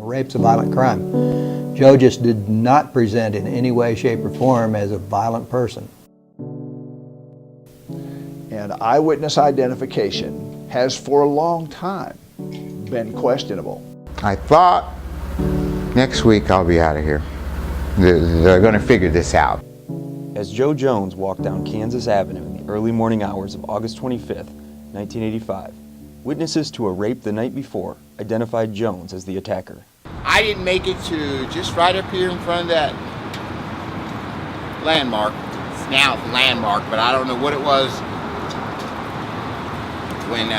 Rape's a violent crime. Joe just did not present in any way, shape, or form as a violent person. And eyewitness identification has for a long time been questionable. I thought next week I'll be out of here. They're going to figure this out. As Joe Jones walked down Kansas Avenue in the early morning hours of August 25th, 1985, witnesses to a rape the night before identified Jones as the attacker. I didn't make it to just right up here in front of that landmark. It's now a landmark, but I don't know what it was when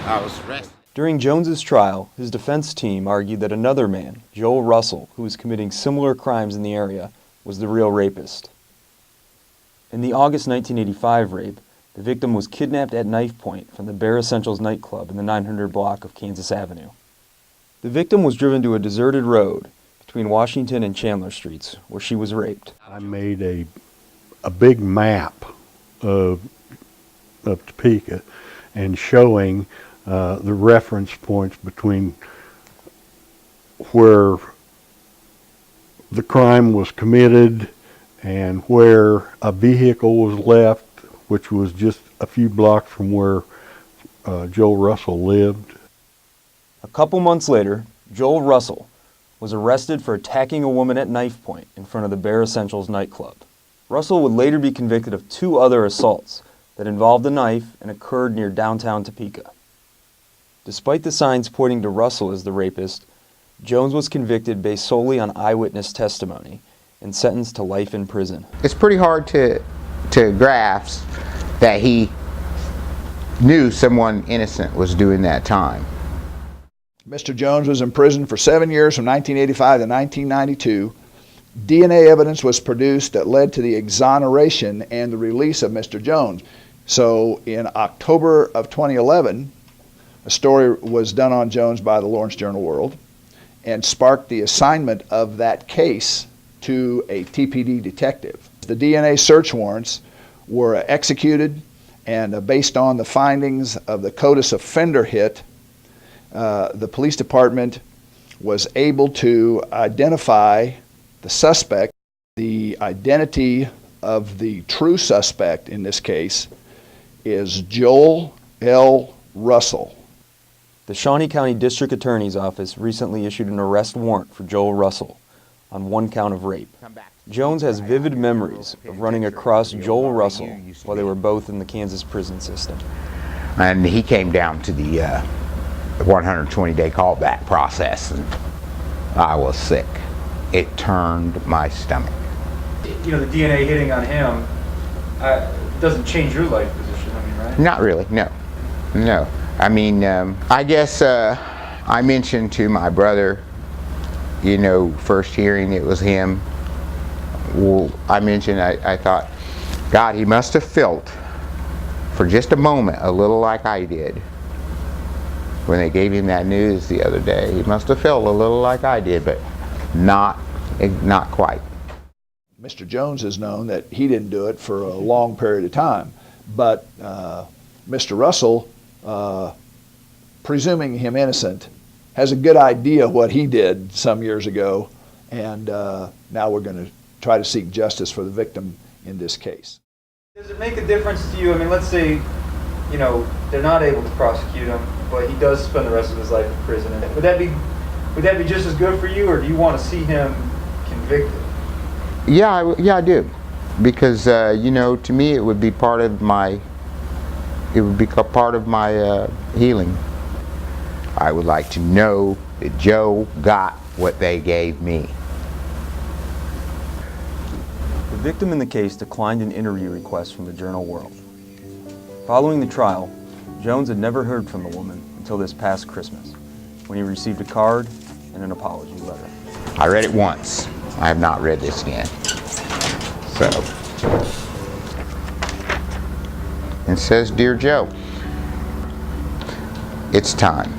I was arrested. During Jones's trial, his defense team argued that another man, Joel Russell, who was committing similar crimes in the area, was the real rapist. In the August 1985 rape, the victim was kidnapped at knife point from the Bear Essentials nightclub in the 900 block of Kansas Avenue. The victim was driven to a deserted road between Washington and Chandler Streets, where she was raped. I made a big map of Topeka and showing the reference points between where the crime was committed and where a vehicle was left, which was just a few blocks from where Joel Russell lived. A couple months later, Joel Russell was arrested for attacking a woman at knife point in front of the Bear Essentials nightclub. Russell would later be convicted of 2 other assaults that involved a knife and occurred near downtown Topeka. Despite the signs pointing to Russell as the rapist, Jones was convicted based solely on eyewitness testimony and sentenced to life in prison. It's pretty hard to grasp that he knew someone innocent was doing that time. Mr. Jones was in prison for 7 years from 1985 to 1992. DNA evidence was produced that led to the exoneration and the release of Mr. Jones. So in October of 2011, a story was done on Jones by the Lawrence Journal-World and sparked the assignment of that case to a TPD detective. The DNA search warrants were executed, and based on the findings of the CODIS offender hit, the police department was able to identify the suspect. The identity of the true suspect in this case is Joel L. Russell. The Shawnee County District Attorney's Office recently issued an arrest warrant for Joel Russell on 1 count of rape. Jones has vivid memories of running across Joel Russell while they were both in the Kansas prison system. And he came down to the 120-day callback process, and I was sick. It turned my stomach. You know, the DNA hitting on him doesn't change your life position, I mean, right? Not really, no. No. I mean, I guess I mentioned to my brother, you know, first hearing it was him. Well, I mentioned, I thought, God, he must have felt for just a moment a little like I did when they gave him that news the other day. He must have felt a little like I did, but not quite. Mr. Jones has known that he didn't do it for a long period of time, but Mr. Russell, presuming him innocent, has a good idea what he did some years ago, and now we're going to try to seek justice for the victim in this case. Does it make a difference to you? I mean, let's say, you know, they're not able to prosecute him, but he does spend the rest of his life in prison. Would that be just as good for you, or do you want to see him convicted? Yeah, I do, because you know, to me, it would be part of my healing. I would like to know that Joe got what they gave me. The victim in the case declined an interview request from the Journal-World. Following the trial, Jones had never heard from the woman until this past Christmas, when he received a card and an apology letter. I read it once. I have not read this again. So, it says, Dear Joe, it's time.